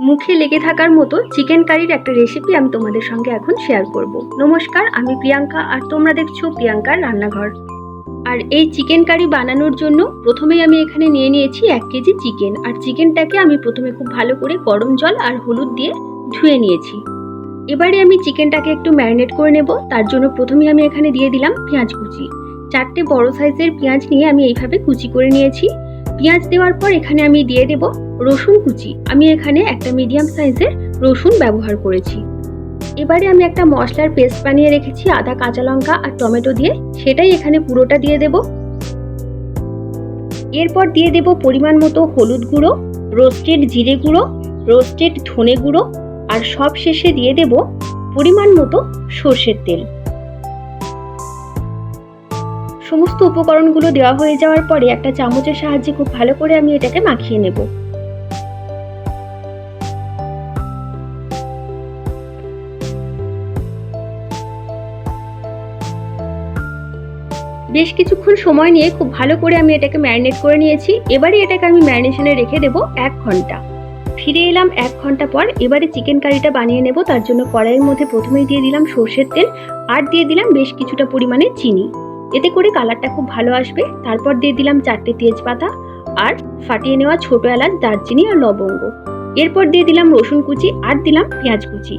মুখে লেগে থাকার মতো চিকেন কারির একটা রেসিপি আমি তোমাদের সঙ্গে এখন শেয়ার করব। নমস্কার, আমি প্রিয়াঙ্কা আর তোমরা দেখছো প্রিয়াঙ্কার রান্নাঘর। আর এই চিকেন কারি বানানোর জন্য প্রথমেই আমি এখানে নিয়ে নিয়েছি 1 কেজি চিকেন। আর চিকেনটাকে আমি প্রথমে খুব ভালো করে গরম জল আর হলুদ দিয়ে ধুয়ে নিয়েছি। এবারে আমি চিকেনটাকে একটু ম্যারিনেট করে নেব। তার জন্য প্রথমেই আমি এখানে দিয়ে দিলাম পেঁয়াজ কুচি। 4টে বড় সাইজের পেঁয়াজ নিয়ে আমি এইভাবে কুচি করে নিয়েছি। পেঁয়াজ দেওয়ার পর এখানে আমি দিয়ে দেব রসুন কুচি। আমি এখানে একটা মিডিয়াম সাইজের রসুন ব্যবহার করেছি। এবারে আমি একটা মশলার পেস্ট বানিয়ে রেখেছি আদা, কাঁচা লঙ্কা আর টমেটো দিয়ে, সেটাই এখানে পুরোটা দিয়ে দেব। এরপর দিয়ে দেব পরিমাণ মতো হলুদ গুঁড়ো, রোস্টেড জিরে গুঁড়ো, রোস্টেড ধনে গুঁড়ো আর সব শেষে দিয়ে দেব পরিমাণ মতো সর্ষের তেল। সমস্ত উপকরণগুলো দেওয়া হয়ে যাওয়ার পরে একটা চামচের সাহায্যে খুব ভালো করে আমি এটাকে মাখিয়ে নেব। বেশ কিছুক্ষণ সময় নিয়ে খুব ভালো করে আমি এটাকে ম্যারিনেট করে নিয়েছি। এবারে এটাকে আমি ম্যারিনেশনে রেখে দেব 1 ঘন্টা। ফিরে এলাম 1 ঘন্টা পর। এবারে চিকেন কারিটা বানিয়ে নেব। তার জন্য কড়াইয়ের মধ্যে প্রথমেই দিয়ে দিলাম সর্ষের তেল আর দিয়ে দিলাম বেশ কিছুটা পরিমাণে চিনি, এতে করে কালারটা খুব ভালো আসবে। তারপর দিয়ে দিলাম 4টে তেজপাতা আর ফাটিয়ে নেওয়া ছোট এলাচ, দারচিনি আর লবঙ্গ। এরপর দিয়ে দিলাম রসুন কুচি আর দিলাম পেঁয়াজ কুচি।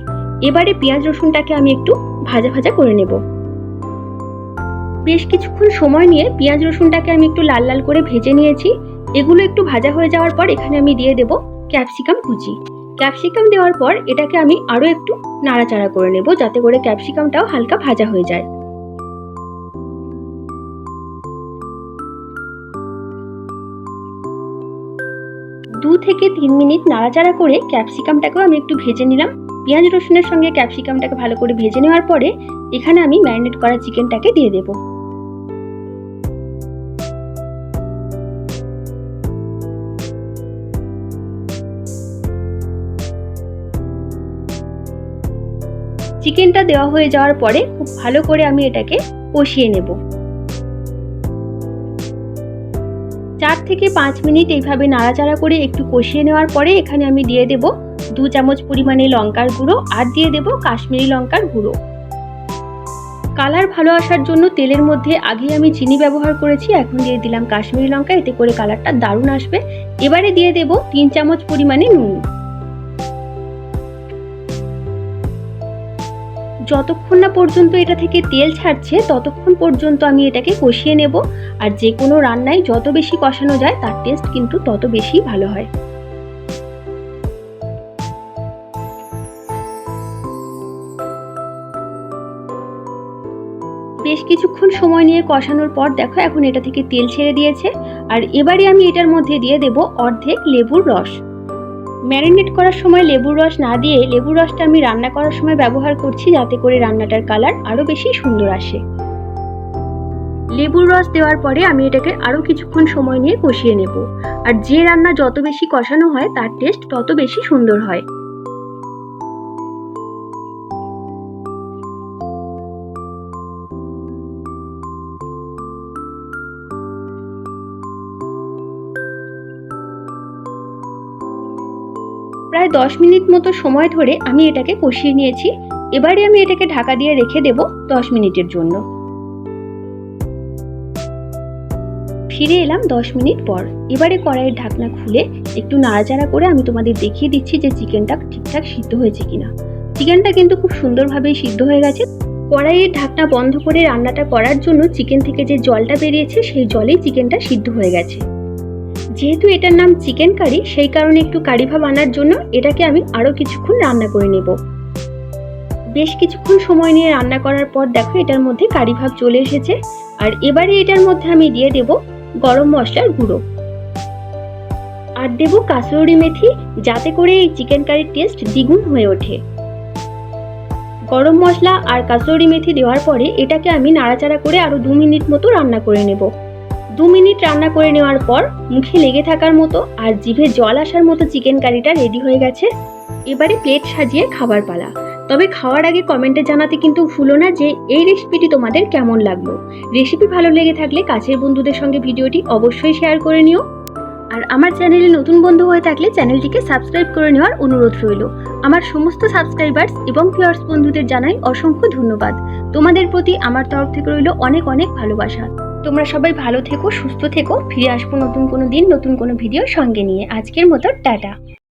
এবারে পেঁয়াজ রসুনটাকে আমি একটু ভাজা ভাজা করে নেব। বেশ কিছুক্ষণ সময় নিয়ে পেঁয়াজ রসুনটাকে আমি একটু লাল লাল করে ভেজে নিয়েছি। এগুলো একটু ভাজা হয়ে যাওয়ার পর এখানে আমি দিয়ে দেব ক্যাপসিকাম কুচি। ক্যাপসিকাম দেওয়ার পর এটাকে আমি আরও একটু নাড়াচাড়া করে নেব, যাতে করে ক্যাপসিকামটাও হালকা ভাজা হয়ে যায়। দু থেকে 3 মিনিট নাড়াচাড়া করে ক্যাপসিকামটাকেও আমি একটু ভেজে নিলাম। পেঁয়াজ রসুনের সঙ্গে ক্যাপসিকামটাকে ভালো করে ভেজে নেওয়ার পরে এখানে আমি ম্যারিনেট করা চিকেনটাকে দিয়ে দেব। চিকেনটা দেওয়া হয়ে যাওয়ার পরে খুব ভালো করে আমি এটাকে কষিয়ে নেব। 4 থেকে 5 মিনিট এইভাবে নাড়াচাড়া করে একটু কষিয়ে নেওয়ার পরে এখানে আমি দিয়ে দেব 2 চামচ পরিমাণে লঙ্কার গুঁড়ো আর দিয়ে দেব কাশ্মীরি লঙ্কার গুঁড়ো। কালার ভালো আসার জন্য তেলের মধ্যে আগে আমি চিনি ব্যবহার করেছি, এখন দিয়ে দিলাম কাশ্মীরি লঙ্কা, এতে করে কালারটা দারুণ আসবে। এবারে দিয়ে দেব 3 চামচ পরিমাণে নুন। যতক্ষণ না পর্যন্ত এটা থেকে তেল ছাড়ছে ততক্ষণ পর্যন্ত আমি এটাকে কষিয়ে নেব। আর যে কোনো রান্নায় যত বেশি কষানো যায় তার টেস্ট কিন্তু তত বেশি ভালো হয়। বেশ কিছুক্ষণ সময় নিয়ে কষানোর পর দেখো এখন এটা থেকে তেল ছেড়ে দিয়েছে। আর এবারে আমি এটার মধ্যে দিয়ে দেব অর্ধেক লেবুর রস। ম্যারিনেট করার সময় লেবুর রস না দিয়ে লেবুর রসটা আমি রান্না করার সময় ব্যবহার করছি, যাতে করে রান্নাটার কালার আরও বেশি সুন্দর আসে। লেবুর রস দেওয়ার পরে আমি এটাকে আরও কিছুক্ষণ সময় নিয়ে কষিয়ে নেব। আর যে রান্না যত বেশি কষানো হয় তার টেস্ট তত বেশি সুন্দর হয়। প্রায় 10 মিনিট মতো সময় ধরে আমি এটাকে কষিয়ে নিয়েছি। এবারে আমি এটাকে ঢাকা দিয়ে রেখে দেব 10 মিনিটের জন্য। ফিরে এলাম 10 মিনিট পর। এবারে কড়াইয়ের ঢাকনা খুলে একটু নাড়াচাড়া করে আমি তোমাদের দেখিয়ে দিচ্ছি যে চিকেনটা ঠিকঠাক সিদ্ধ হয়েছে কিনা। চিকেনটা কিন্তু খুব সুন্দরভাবেই সিদ্ধ হয়ে গেছে। কড়াইয়ের ঢাকনা বন্ধ করে রান্নাটা করার জন্য চিকেন থেকে যে জলটা বেরিয়েছে সেই জলেই চিকেনটা সিদ্ধ হয়ে গেছে। যেহেতু এটার নাম চিকেন কারি, সেই কারণে একটু কারি ভাব আনার জন্য এটাকে আমি আরও কিছুক্ষণ রান্না করে নেব। বেশ কিছুক্ষণ সময় নিয়ে রান্না করার পর দেখো এটার মধ্যে কারি ভাব চলে এসেছে। আর এবারে এটার মধ্যে আমি দিয়ে দেব গরম মশলার গুঁড়ো আর দেব কাসুরি মেথি, যাতে করে এই চিকেন কারির টেস্ট দ্বিগুণ হয়ে ওঠে। গরম মশলা আর কাসুরি মেথি দেওয়ার পরে এটাকে আমি নাড়াচাড়া করে আরও 2 মিনিট মতো রান্না করে নেব। 2 মিনিট রান্না করে নেওয়ার পর মুখে লেগে থাকার মতো আর জিভে জল আসার মতো চিকেন কারিটা রেডি হয়ে গেছে। এবারে প্লেট সাজিয়ে খাবার পালা। তবে খাওয়ার আগে কমেন্টে জানাতে কিন্তু ভুলো না যে এই রেসিপিটি তোমাদের কেমন লাগলো। রেসিপি ভালো লেগে থাকলে কাছের বন্ধুদের সঙ্গে ভিডিওটি অবশ্যই শেয়ার করে নিও। আর আমার চ্যানেলে নতুন বন্ধু হয়ে থাকলে চ্যানেলটিকে সাবস্ক্রাইব করে নেওয়ার অনুরোধ রইল। আমার সমস্ত সাবস্ক্রাইবার্স এবং ভিউয়ার্স বন্ধুদের জানাই অসংখ্য ধন্যবাদ। তোমাদের প্রতি আমার তরফ থেকে রইল অনেক অনেক ভালোবাসা। তোমরা সবাই ভালো থেকো, সুস্থ থেকো। ফিরে আসবো নতুন কোনো দিন নতুন কোনো ভিডিওর সঙ্গে নিয়ে। আজকের মতো টাটা।